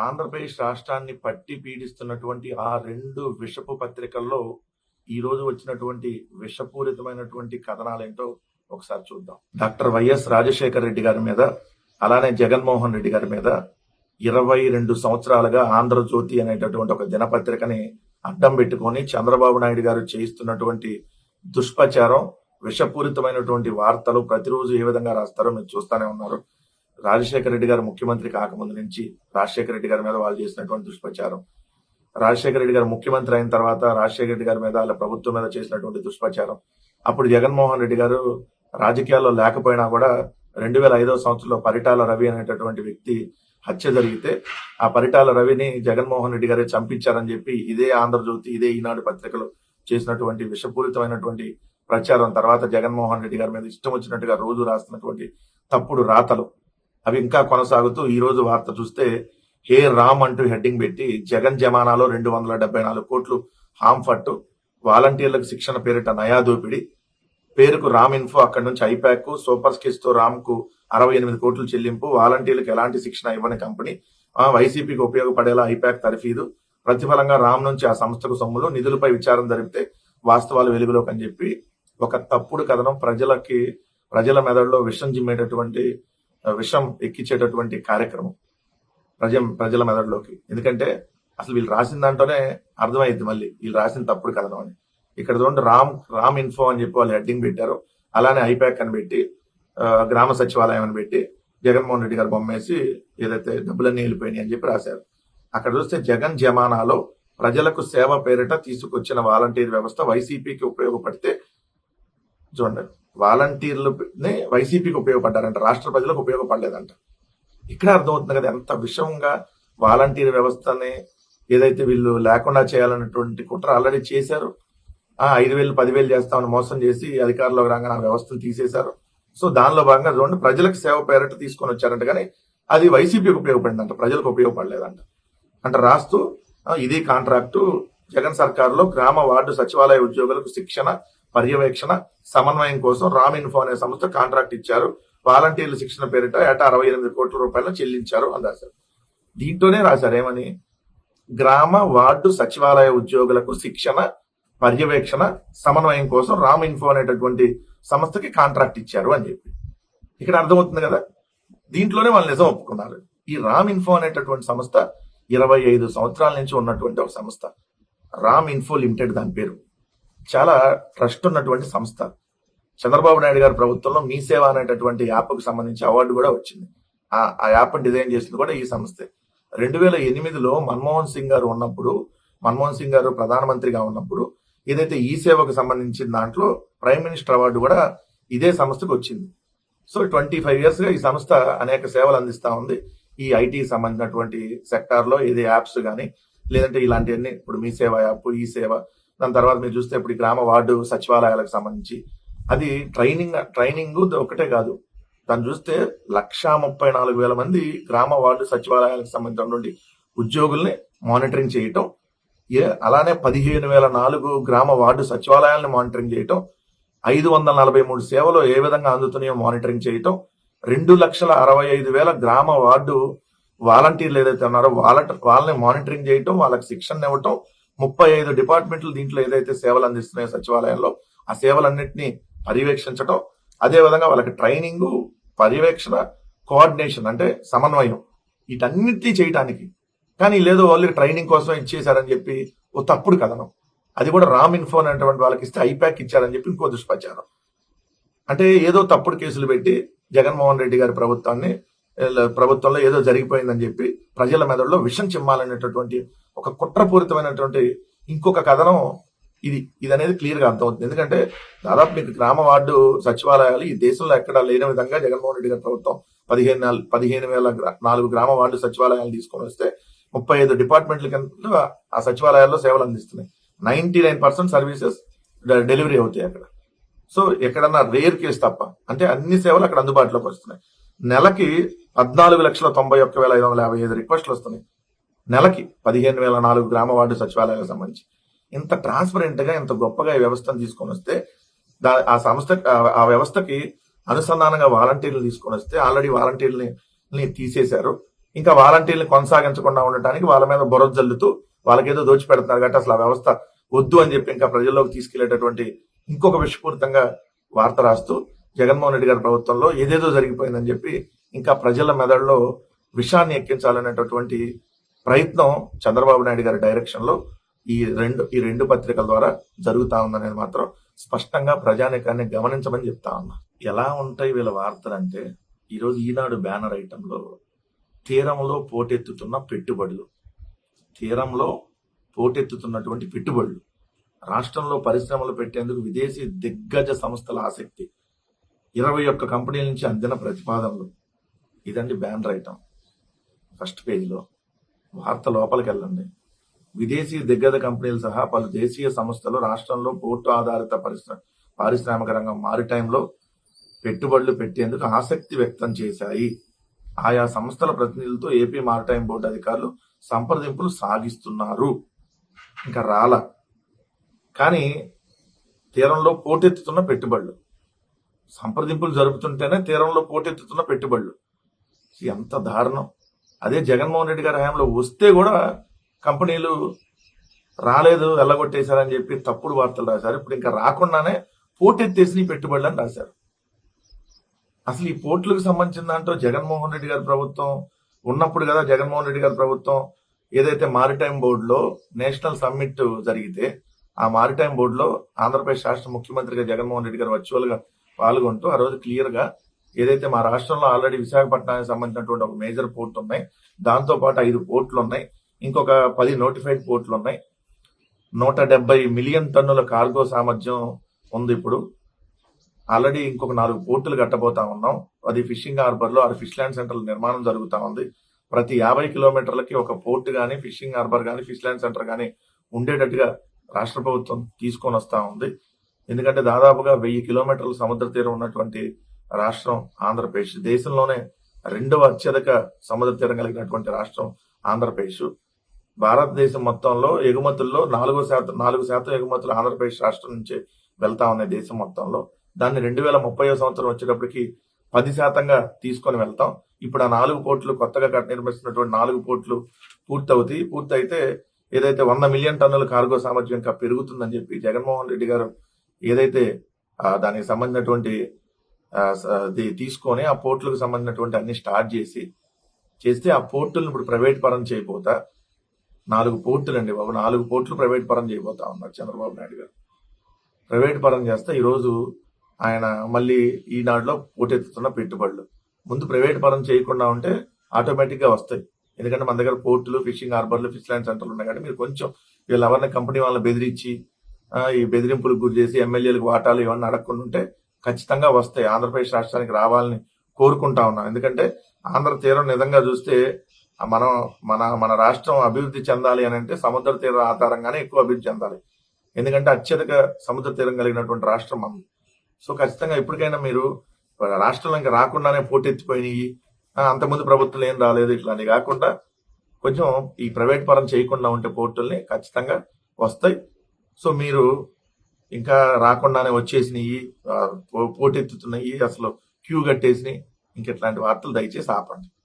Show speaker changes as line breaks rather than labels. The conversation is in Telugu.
ఆంధ్రప్రదేశ్ రాష్ట్రాన్ని పట్టి పీడిస్తున్నటువంటి ఆ 2 విషపు పత్రికల్లో ఈరోజు వచ్చినటువంటి విషపూరితమైనటువంటి కథనాలేంటో ఒకసారి చూద్దాం. డాక్టర్ వైఎస్ రాజశేఖర రెడ్డి గారి మీద, అలానే జగన్మోహన్ రెడ్డి గారి మీద 22 సంవత్సరాలుగా ఆంధ్రజ్యోతి అనేటటువంటి ఒక దినపత్రికని అడ్డం పెట్టుకొని చంద్రబాబు నాయుడు గారు చేయిస్తున్నటువంటి దుష్ప్రచారం, విషపూరితమైనటువంటి వార్తలు ప్రతిరోజు ఏ విధంగా రాస్తారో మీరు చూస్తూనే ఉన్నారు. రాజశేఖర రెడ్డి గారు ముఖ్యమంత్రి కాకముందు నుంచి రాజశేఖర రెడ్డి గారి మీద వాళ్ళు చేసినటువంటి దుష్ప్రచారం, రాజశేఖర రెడ్డి గారు ముఖ్యమంత్రి అయిన తర్వాత రాజశేఖర రెడ్డి గారి మీద వాళ్ళ ప్రభుత్వం మీద చేసినటువంటి దుష్ప్రచారం, అప్పుడు జగన్మోహన్ రెడ్డి గారు రాజకీయాల్లో లేకపోయినా కూడా 2005 సంవత్సరంలో పరిటాల రవి అనేటటువంటి వ్యక్తి హత్య జరిగితే ఆ పరిటాల రవిని జగన్మోహన్ రెడ్డి గారే చంపించారని చెప్పి ఇదే ఆంధ్రజ్యోతి, ఇదే ఈనాడు పత్రికలు చేసినటువంటి విషపూరితమైనటువంటి ప్రచారం, తర్వాత జగన్మోహన్ రెడ్డి గారి మీద ఇష్టం వచ్చినట్టుగా రోజు రాస్తున్నటువంటి తప్పుడు రాతలు అవి ఇంకా కొనసాగుతూ ఈ రోజు వార్త చూస్తే హే రామ్ అంటూ హెడ్డింగ్ పెట్టి జగన్ జమానాలో 274 కోట్లు హాంఫట్, వాలంటీర్లకు శిక్షణ పేరిట నయా దోపిడి, పేరుకు రామ్ ఇన్ఫో, అక్కడి నుంచి ఐపాక్, సూపర్ స్కిల్స్ తో రామ్ కు 68 కోట్లు చెల్లింపు, వాలంటీర్లకు ఎలాంటి శిక్షణ ఇవ్వని కంపెనీ, వైసీపీకి ఉపయోగపడేలా ఐపాక్ తర్ఫీదు, ప్రతిఫలంగా రామ్ నుంచి ఆ సంస్థకు సొమ్ములు, నిధులపై విచారణ జరిపితే వాస్తవాలు వెలుగులోకి అని చెప్పి ఒక తప్పుడు కథనం ప్రజల మెదడులో విషం జిమ్మేటటువంటి, విషం ఎక్కించేటటువంటి కార్యక్రమం ప్రజల మెదడులోకి. ఎందుకంటే అసలు వీళ్ళు రాసిన దాంట్లోనే అర్థమైంది మళ్ళీ వీళ్ళు రాసిన తప్పుడు కథనం అని. ఇక్కడ చూడండి, రామ్ ఇన్ఫో అని చెప్పి వాళ్ళు హెడ్డింగ్ పెట్టారు, అలానే ఐపాక్ అని పెట్టి, గ్రామ సచివాలయం అని పెట్టి జగన్మోహన్ రెడ్డి గారు బొమ్మేసి ఏదైతే డబ్బులన్నీ వెళ్ళిపోయినాయి అని చెప్పి రాశారు. అక్కడ చూస్తే జగన్ జమానాలో ప్రజలకు సేవ పేరిట తీసుకొచ్చిన వాలంటీర్ వ్యవస్థ వైసీపీకి ఉపయోగపడితే, చూడండి, వాలంటీర్లు వైసీపీకి ఉపయోగపడ్డారంట, రాష్ట్ర ప్రజలకు ఉపయోగపడలేదంట. ఇక్కడ అర్థమవుతుంది కదా ఎంత విషమంగా వాలంటీర్ వ్యవస్థని ఏదైతే వీళ్ళు లేకుండా చేయాలన్నటువంటి కుట్ర ఆల్రెడీ చేశారు. 5,000 10,000 చేస్తామని మోసం చేసి అధికారంలోకి రాగానే ఆ వ్యవస్థను తీసేశారు. సో దానిలో భాగంగా చూడండి, ప్రజలకు సేవ పేరిట తీసుకొని వచ్చారంట, కానీ అది వైసీపీకి ఉపయోగపడిందంట, ప్రజలకు ఉపయోగపడలేదంట. అంటే రాస్తూ ఇది కాంట్రాక్టు జగన్ సర్కారులో గ్రామ వార్డు సచివాలయ ఉద్యోగులకు శిక్షణ, పర్యవేక్షణ, సమన్వయం కోసం రామ్ ఇన్ఫో అనే సంస్థ కాంట్రాక్ట్ ఇచ్చారు, వాలంటీర్ల శిక్షణ పేరిట ఏటా 68 కోట్ల రూపాయలు చెల్లించారు అని రాశారు. దీంట్లోనే రాశారు ఏమని, గ్రామ వార్డు సచివాలయ ఉద్యోగులకు శిక్షణ, పర్యవేక్షణ, సమన్వయం కోసం రామ్ ఇన్ఫో అనేటటువంటి సంస్థకి కాంట్రాక్ట్ ఇచ్చారు అని చెప్పి. ఇక్కడ అర్థమవుతుంది కదా, దీంట్లోనే వాళ్ళు నిజం ఒప్పుకున్నారు. ఈ రామ్ ఇన్ఫో అనేటటువంటి సంస్థ 25 సంవత్సరాల నుంచి ఉన్నటువంటి ఒక సంస్థ, రామ్ ఇన్ఫో లిమిటెడ్ దాని పేరు. చాలా ట్రస్ట్ ఉన్నటువంటి సంస్థ. చంద్రబాబు నాయుడు గారి ప్రభుత్వంలో మీ సేవ అనేటటువంటి యాప్కు సంబంధించి అవార్డు కూడా వచ్చింది. ఆ యాప్ డిజైన్ చేసింది కూడా ఈ సంస్థే. 2008లో మన్మోహన్ సింగ్ గారు ఉన్నప్పుడు, మన్మోహన్ సింగ్ గారు ప్రధానమంత్రిగా ఉన్నప్పుడు ఏదైతే ఈ సేవకు సంబంధించిన దాంట్లో ప్రైమ్ మినిస్టర్ అవార్డు కూడా ఇదే సంస్థకు వచ్చింది. సో 25 years గా ఈ సంస్థ అనేక సేవలు అందిస్తా ఉంది. ఈ ఐటీ సంబంధించినటువంటి సెక్టార్ లో ఏది యాప్స్ కానీ, లేదంటే ఇలాంటివన్నీ, ఇప్పుడు మీ సేవ యాప్, ఈ సేవ, దాని తర్వాత మీరు చూస్తే ఇప్పుడు గ్రామ వార్డు సచివాలయాలకు సంబంధించి అది ట్రైనింగ్ ఒకటే కాదు, దాన్ని చూస్తే 134,000 మంది గ్రామ వార్డు సచివాలయాలకు సంబంధించినటువంటి ఉద్యోగుల్ని మానిటరింగ్ చేయటం, అలానే 15,004 గ్రామ వార్డు సచివాలయాలను మానిటరింగ్ చేయటం, 543 సేవలు ఏ విధంగా అందుతున్నాయో మానిటరింగ్ చేయటం, 2,65,000 గ్రామ వార్డు వాలంటీర్లు ఏదైతే ఉన్నారో వాళ్ళని మానిటరింగ్ చేయటం, వాళ్ళకి శిక్షణ ఇవ్వటం, 35 డిపార్ట్మెంట్లు దీంట్లో ఏదైతే సేవలు అందిస్తున్నాయో సచివాలయంలో ఆ సేవలన్నింటినీ పర్యవేక్షించటం, అదే విధంగా వాళ్ళకి ట్రైనింగ్, పర్యవేక్షణ, కోఆర్డినేషన్ అంటే సమన్వయం, వీటన్నిటినీ చేయటానికి. కానీ లేదో వాళ్ళు ట్రైనింగ్ కోసం ఇచ్చేశారని చెప్పి ఓ తప్పుడు కథనం, అది కూడా రామ్ ఇన్ఫో అనేటువంటి వాళ్ళకి ఇస్తే ఐపాక్ ఇచ్చారని చెప్పి ఇంకో దుష్ప్రచారం. అంటే ఏదో తప్పుడు కేసులు పెట్టి జగన్మోహన్ రెడ్డి గారి ప్రభుత్వంలో ఏదో జరిగిపోయిందని చెప్పి ప్రజల మెదడులో విషం చిమ్మాలనేటటువంటి ఒక కుట్రపూరితమైనటువంటి ఇంకొక కథనం ఇది అనేది క్లియర్ గా అర్థమవుతుంది. ఎందుకంటే దాదాపు మీకు గ్రామ వార్డు సచివాలయాలు ఈ దేశంలో ఎక్కడా లేని విధంగా జగన్మోహన్ రెడ్డి గారి ప్రభుత్వం 15,004 గ్రామ వార్డు సచివాలయాలు తీసుకొని వస్తే 35 డిపార్ట్మెంట్ల కింద ఆ సచివాలయాల్లో సేవలు అందిస్తున్నాయి. 99% సర్వీసెస్ డెలివరీ అవుతాయి అక్కడ. సో ఎక్కడన్నా రేర్ కేసు తప్ప, అంటే అన్ని సేవలు అక్కడ అందుబాటులోకి వస్తున్నాయి. నెలకి 14,91,555 రిక్వెస్ట్లు వస్తున్నాయి. నెలకి 15,004 గ్రామ వార్డు సచివాలయాలకు సంబంధించి. ఇంత ట్రాన్స్పరెంట్ గా, ఇంత గొప్పగా ఈ వ్యవస్థను తీసుకొని వస్తే, ఆ వ్యవస్థకి అనుసంధానంగా వాలంటీర్లు తీసుకొని వస్తే ఆల్రెడీ వాలంటీర్లని తీసేశారు. ఇంకా వాలంటీర్లు కొనసాగించకుండా ఉండటానికి వాళ్ళ మీద బురద జల్లుతూ వాళ్ళకేదో దోచిపెడుతున్నారు కాబట్టి అసలు ఆ వ్యవస్థ వద్దు అని చెప్పి ఇంకా ప్రజల్లోకి తీసుకెళ్లేటటువంటి ఇంకొక విషపూరితంగా వార్త రాస్తూ జగన్మోహన్ రెడ్డి గారి ప్రభుత్వంలో ఏదేదో జరిగిపోయిందని చెప్పి ఇంకా ప్రజల మెదడులో విషాన్ని ఎక్కించాలనేటటువంటి ప్రయత్నం చంద్రబాబు నాయుడు గారి డైరెక్షన్ లో ఈ రెండు పత్రికల ద్వారా జరుగుతా ఉందనేది మాత్రం స్పష్టంగా ప్రజానికాన్ని గమనించమని చెప్తా ఉన్నా. ఎలా ఉంటాయి వీళ్ళ వార్తలు అంటే, ఈరోజు ఈనాడు బ్యానర్ ఐటంలో తీరంలో పోటెత్తుతున్నటువంటి పెట్టుబడులు, రాష్ట్రంలో పరిశ్రమలు పెట్టేందుకు విదేశీ దిగ్గజ సంస్థల ఆసక్తి, 21 కంపెనీల నుంచి అందిన ప్రతిపాదనలు. ఇదండి బ్యానర్ ఐటమ్. ఫస్ట్ పేజీలో వార్త లోపలికి వెళ్ళండి. విదేశీ దిగ్గజ కంపెనీలు సహా పలు దేశీయ సంస్థలు రాష్ట్రంలో పోర్టు ఆధారిత పారిశ్రామిక రంగం మారిటైంలో పెట్టుబడులు పెట్టేందుకు ఆసక్తి వ్యక్తం చేశాయి. ఆయా సంస్థల ప్రతినిధులతో ఏపీ మారిటైమ్ బోర్డు అధికారులు సంప్రదింపులు సాగిస్తున్నారు. ఇంకా రాల కానీ తీరంలో పోటెత్తుతున్న పెట్టుబడులు, సంప్రదింపులు జరుపుతుంటేనే తీరంలో పోటెత్తుతున్న పెట్టుబడులు. ఎంత దారుణం. అదే జగన్మోహన్ రెడ్డి గారి హయాంలో వస్తే కూడా కంపెనీలు రాలేదు, వెళ్ళగొట్టేశారని చెప్పి తప్పుడు వార్తలు రాశారు. ఇప్పుడు ఇంకా రాకుండానే పోటెత్తేసి పెట్టుబడులు అని రాశారు. అసలు ఈ పోర్టులకు సంబంధించిన దాంట్లో జగన్మోహన్ రెడ్డి గారి ప్రభుత్వం ఉన్నప్పుడు కదా, జగన్మోహన్ రెడ్డి గారి ప్రభుత్వం ఏదైతే మారిటైమ్ బోర్డులో నేషనల్ సమ్మిట్ జరిగితే ఆ మారిటైమ్ బోర్డులో ఆంధ్రప్రదేశ్ రాష్ట్ర ముఖ్యమంత్రిగా జగన్మోహన్ రెడ్డి గారు వర్చువల్ గా పాల్గొంటూ ఆ రోజు క్లియర్ గా ఏదైతే మా రాష్ట్రంలో ఆల్రెడీ విశాఖపట్నానికి సంబంధించినటువంటి ఒక మేజర్ పోర్ట్ ఉన్నాయి, దాంతో పాటు 5 పోర్టులు ఉన్నాయి, ఇంకొక 10 నోటిఫైడ్ పోర్టులు ఉన్నాయి, 170 మిలియన్ టన్నుల కార్గో సామర్థ్యం ఉంది. ఇప్పుడు ఆల్రెడీ ఇంకొక 4 పోర్టులు కట్టబోతా ఉన్నాం. అది ఫిషింగ్ హార్బర్ లో 6 ఫిష్ ల్యాండ్ సెంటర్ల నిర్మాణం జరుగుతా ఉంది. ప్రతి 50 కిలోమీటర్లకి ఒక పోర్ట్ గానీ, ఫిషింగ్ హార్బర్ గానీ, ఫిష్ ల్యాండ్ సెంటర్ గానీ ఉండేటట్టుగా రాష్ట్ర ప్రభుత్వం తీసుకొని వస్తా ఉంది. ఎందుకంటే దాదాపుగా 1000 కిలోమీటర్ల సముద్ర తీరం ఉన్నటువంటి రాష్ట్రం ఆంధ్రప్రదేశ్. దేశంలోనే 2వ అత్యధిక సముద్ర తీరం కలిగినటువంటి రాష్ట్రం ఆంధ్రప్రదేశ్. భారతదేశం మొత్తంలో ఎగుమతుల్లో 4% ఎగుమతులు ఆంధ్రప్రదేశ్ రాష్ట్రం నుంచి వెళ్తా ఉన్నాయి దేశం మొత్తంలో. దాన్ని 2030 సంవత్సరం వచ్చేటప్పటికి 10% తీసుకొని వెళ్తాం. ఇప్పుడు ఆ 4 పోర్టులు కొత్తగా నిర్మిస్తున్నటువంటి 4 పోర్టులు పూర్తయితే ఏదైతే 100 మిలియన్ టన్నుల కార్గో సామర్థ్యం ఇంకా పెరుగుతుందని చెప్పి జగన్మోహన్ రెడ్డి గారు ఏదైతే దానికి సంబంధించినటువంటి తీసుకొని ఆ పోర్టులకు సంబంధించినటువంటి అన్ని స్టార్ట్ చేస్తే ఆ పోర్టులను ఇప్పుడు ప్రైవేట్ పరం చేయబోతా 4 పోర్టులు అండి బాబు, 4 పోర్టులు ప్రైవేట్ పరం చేయబోతా ఉన్నారు చంద్రబాబు నాయుడు గారు. ప్రైవేట్ పరం చేస్తే ఈరోజు ఆయన మళ్ళీ ఈనాడులో పోటెత్తుతున్న పెట్టుబడులు. ముందు ప్రైవేట్ పరం చేయకుండా ఉంటే ఆటోమేటిక్ గా వస్తాయి. ఎందుకంటే మన దగ్గర పోర్టులు, ఫిషింగ్ హార్బర్లు, ఫిష్ ల్యాండ్ సెంటర్లు ఉన్నాయి కాబట్టి మీరు కొంచెం వీళ్ళు ఎవరిని కంపెనీ వాళ్ళని బెదిరించి ఈ బెదిరింపులకు గురి చేసి ఎమ్మెల్యేలకు వాటాలు ఇవన్నీ అడగకుండా ఉంటే ఖచ్చితంగా వస్తాయి. ఆంధ్రప్రదేశ్ రాష్ట్రానికి రావాలని కోరుకుంటా ఉన్నాం. ఎందుకంటే ఆంధ్ర తీరం నిజంగా చూస్తే మన రాష్ట్రం అభివృద్ధి చెందాలి అని అంటే సముద్ర తీర ఆధారంగానే ఎక్కువ అభివృద్ధి చెందాలి. ఎందుకంటే అత్యధిక సముద్ర తీరం కలిగినటువంటి రాష్ట్రం మనం. సో ఖచ్చితంగా ఇప్పటికైనా మీరు రాష్ట్రంలో ఇంకా రాకుండానే పోటెత్తిపోయినాయి, అంతకుముందు ప్రభుత్వం ఏం రాలేదు, ఇట్లాంటివి కాకుండా కొంచెం ఈ ప్రైవేట్ పరం చేయకుండా ఉంటే పోర్టుల్ని ఖచ్చితంగా వస్తాయి. సో మీరు ఇంకా రాకుండానే వచ్చేసినాయి, పోటెత్తుతున్నాయి, అసలు క్యూ కట్టేసినాయి, ఇంకెట్లాంటి వార్తలు దయచేసి ఆపండి.